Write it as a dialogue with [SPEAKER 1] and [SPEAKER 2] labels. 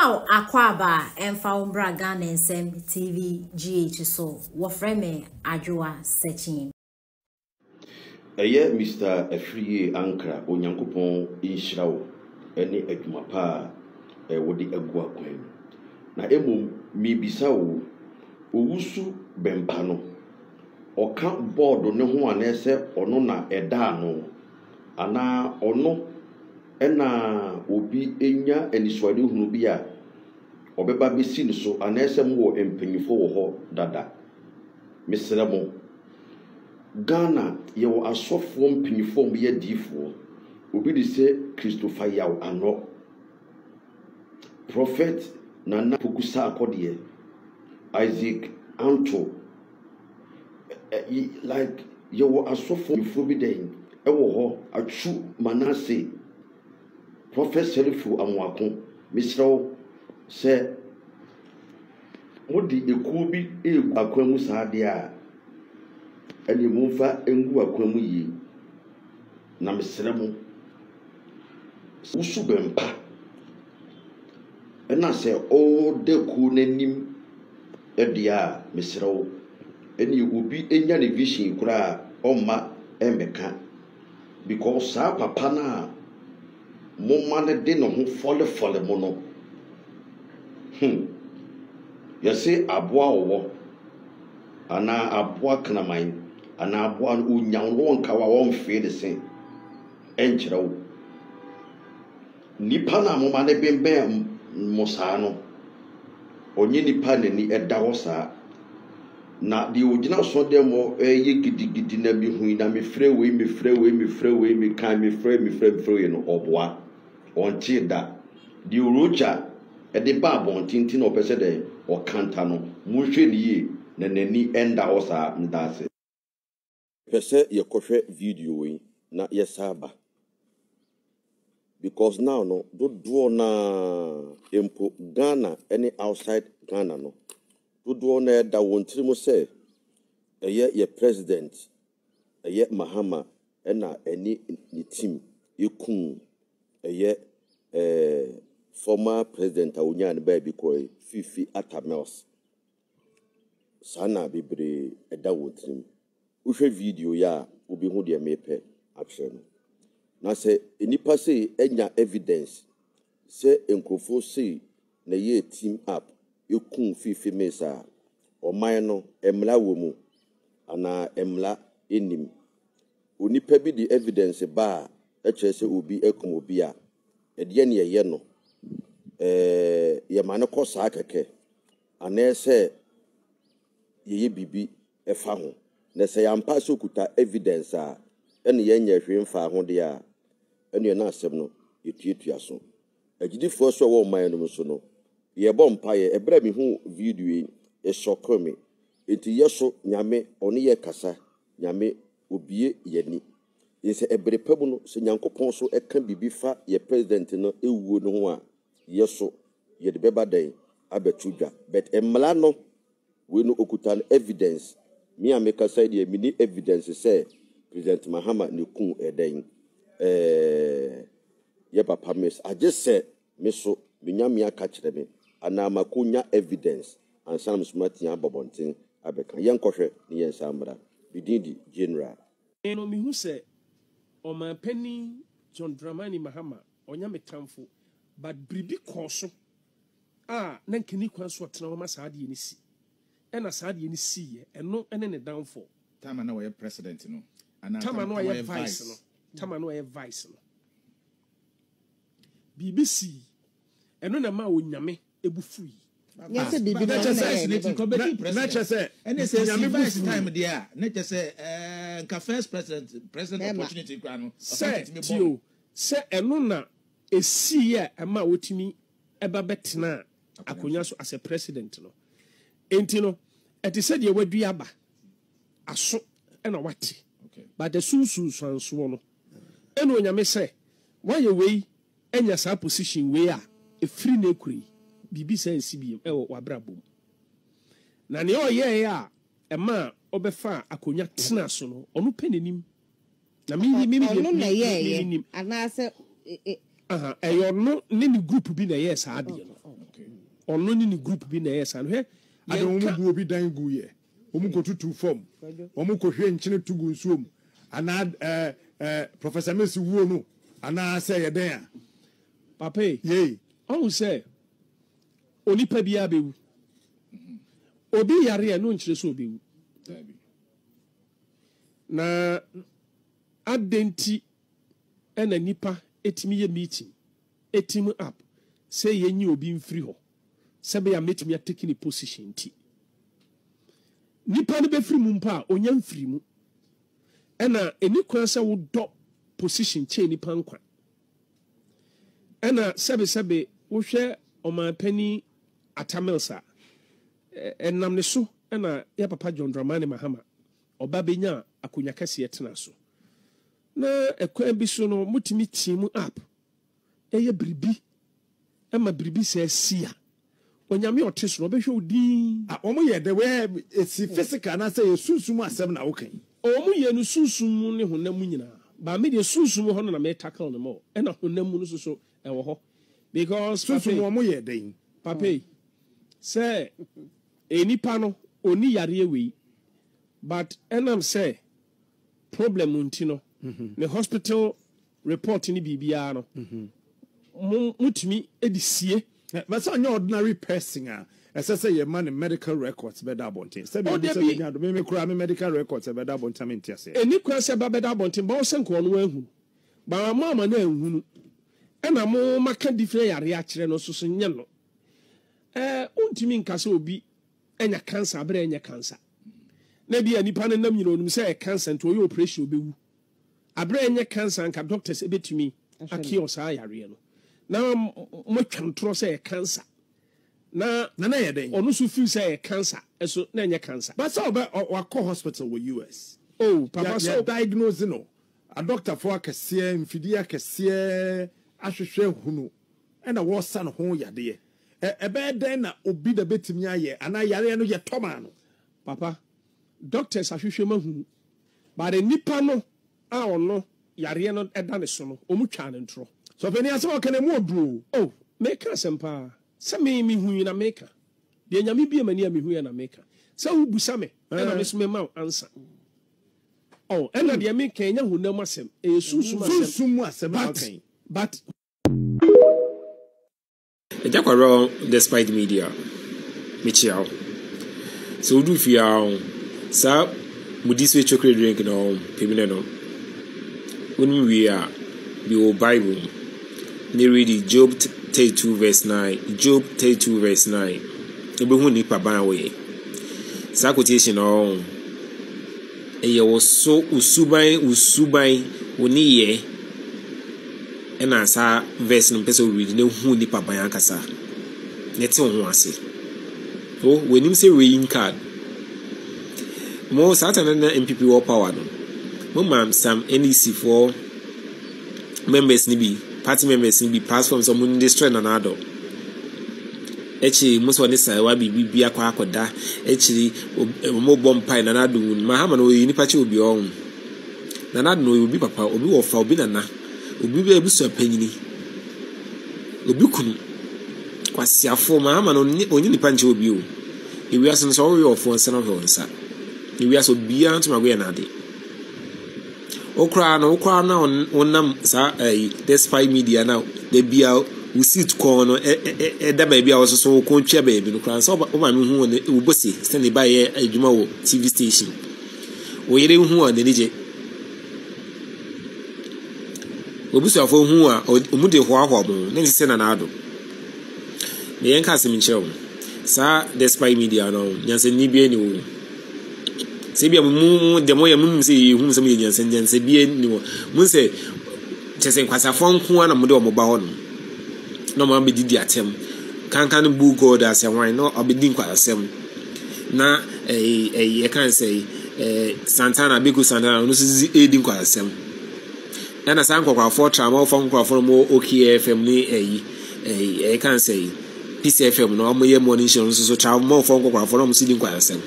[SPEAKER 1] How Aquaba and found Bragan and Sam TV GH so what frame Ajua searching.
[SPEAKER 2] Mr. Efriye Ankra Onyankopon inhyirawo ene adwuma pa wodi agu akwan na emom mibisa wo owusu bempa no oka board ne ho anese ono na eda no ana ono ena obi enya aniswade hunu bi a obeba besi ne so anese mo empanyifo wo ho dada mesremo Ghana yewo asofo mpanyifo mo ye difo obi di se Christopher Yaw ano Prophet Nana Pokusa Akode Isaac Anto like yewo asofo mfo bi den ewo ho atwu Manase Prophet Serifu Amwako misrawo se modi ekuo bi egu akwan mu saade a ani mumfa engu akwan mu yi na misramo usu bempa ena se o de ku nanim edia misrawo eni obi enya ne vision kura omma embeka because sa papa na momma ne de no ho fole mo no yesi aboa owo ana aboa kanaman ana aboa unyan no nka wa won fe de sen enkyere wo nipa na momma ne bembe mosa no onye nipa nani eda wo sa na de ogina so dem ye gidigidi na bi hu na me frɛ we me kan me frɛ no oboa onche da de urocha e de ba bon tintin opese de o kanta no muhwe ni ye na nani enda wo sa ndase pese ye kohwe video we na ye saba because now no do na empo Ghana any outside Ghana no do na da wontiri mo se ye president ye Mahama na any ni team ekun former president awunya ba bi ko Fifi Atamels sana bibre eda wontiri uhwe video ya obi hu de mepe ahwe no na se enipa se enya evidence se enkrofo se na ye team up ekun Fifi mesa oman no emla wo mu ana emla enim onipa bi di evidence ba e kire se obi ekum obi a ede ne ye no ye mane ko saa keke ana se ye bibi efa ho na se yampa so kuta evidence a ene ye nya hwe mfa ho de a ene na asem no yetuatua so agidifo so wo man no so no ye bompa ye ebra mi hu video e shokomi enti yeso nyame oni ye kasa nyame obie yani yese ebre pabu no se nyankopon so eka bibi fa ye president no ewuo no ho a yeso ye de beba den abetudwa but emla no we no okutan evidence me ameka side ye mini evidence say President Mahama ne kun eden ye papa mes I just say me so menyame aka kire me ana makonya evidence ansam smatia bobonten abeka yenkohwe ne yensambra bidindi general
[SPEAKER 3] eno mi hu se o ma pani John Dramani Mahama onyame tamfo but bribi koso na nkeni kwan so tena ho ma saade ye ni si ena saade ye ni si ye eno ene ne downfall
[SPEAKER 4] tama na we president no ana
[SPEAKER 3] tama no ye vice no tama no ye vice no BBC eno na ma onyame ebufu yi
[SPEAKER 5] yes bibi
[SPEAKER 4] na chese ene se nyame vice time dia na chese nka first president opportunity kwa no
[SPEAKER 3] se eno na esi ye ama wotimi eba betena akonya so as a president no enti no eti se de wadua ba aso ena wate but the sunsun sanso no eno onyame se waye wei enya sa position wei a efiri na ekuri bibi sense bi wabrabom na ne oye ya ema obefa akonya tena so no onu penenim na mi
[SPEAKER 5] onu na ye ana se
[SPEAKER 3] eyo no ne group bi na ye sa ade no ono ni group bi na yes an he
[SPEAKER 5] ade omu gu obi dan gu ye omu ko tutu form omu ko hwe nchine tugu nsuom ana professor Messi wo no ana say ye den a
[SPEAKER 3] papa ye on say onipa bi abewu obi yare e no nchire so obewu na adenti ena nipa etimi ye meeting etim up say ye nyi obi mfiri ho sebe ya metimi ya taking a position ti nipa ne be free mu mpa onya mfiri mu ena eni kwan se wo do position che nipa nkwa ena sebe wo hwe omanpani Atamelsa enam ne so ena ya papa John Dramani Mahama oba benya akonya kase etena so na ekwan bi so no mutimi team up eye bribi ema bribi se sia onyame otis no behwe odin
[SPEAKER 5] omo ye the way it's physical na say sunsumu asem na wokan
[SPEAKER 3] omo ye no sunsumu ne honam nyina ba me de sunsumu ho na me tackle no mo ena honam no so ewo ho because
[SPEAKER 5] sunsumu omo ye den
[SPEAKER 3] papa say enipa no oni yare ewe but enam say problem untino the hospital report ni bibia no mutimi edisie
[SPEAKER 5] but so no ordinary person say your man medical records be da bontin say me kura me medical records be da bontin me ntia say
[SPEAKER 3] eni kwa say be da bontin ba o se nko no ahu ba mama na ahunu ena mo maka different yare a kire no so nye no untimi nkase obi enya cancer abere enya cancer na bia nipa ne nam nyina onum say cancer nto oyo operation obewu abere enya cancer nka doctors ebetumi akio sa yare no na mo twantro say cancer na
[SPEAKER 5] ye den
[SPEAKER 3] onu so feel say cancer eso na enya cancer
[SPEAKER 5] but so wa call hospital with US
[SPEAKER 3] oh papa so
[SPEAKER 5] diagnose no a doctor for akese mfidi akese ahwehwe hunu na wo san ho yade ebe den na obi da betimi aye ana yare no ye toma no
[SPEAKER 3] papa doctors ahwehwe mahunu but the nipa no a ono yare no eda ne so no omu twa ne ntro
[SPEAKER 5] so fani ase o kene mu oduro
[SPEAKER 3] oh make asempa se me hu na make de nyame bia mani a me hu na make se wo busa me na me so me ma answer oh ena de me kan nya hu na masem e
[SPEAKER 5] sunsumu asem okay
[SPEAKER 3] but
[SPEAKER 6] Ejakwaro despite media Michiao so do fear sa mudiswe chocolate drink no pebine no when we are the Bible they read Job 32 verse 9 Job 32 verse 9 ebehu nipa ban we sa quotation no eye wo so usuban woni ye ena sa verse no person read ne hu nipa ban akasa neti ho ase o wenim say weighing card mo satan na MPP war power no mo mam some NEC for members ni bi party members ni bi pass from some destroy na ado echi mo so ne sai wa bi akwa akoda echi mo bompai na ado mahama no nipa che obi on na ado no obi papa obi wo fa obi nana obi be ebusu apanyini obi kunu kwasiafo mahama no onyi nipa nche obi o ewi asen so we ofo nsa no ho nsa ewi aso bia ntuma go na ade okra na onam sa despite media now the bia we sit kono da ba bia wo so ko ntwa ba bi no kra so o ma me hu ne ubosi stand by ye adwuma wo TV station wo yere hu o ne nije obusu afo hu a omude ho ahobo ne se na ado me yen ka se mi nchewo sa despite media no nyanse ni bia ni wo se bia mu de mo ya mu se hu se mi nyanse bia ni wo mu se chese nkwasa fo nko na mu de o mo ba ho no ma be didi atem kankan bu god as a wine no obedi nkwasem na e kan say Santana Bigu Santana no si edi nkwasem na san kwakwafo trama fo nkwafo mo OKFM ni e kan say PCFM no mo ye morning show so trama fo nkwafo no mo si di nkwasem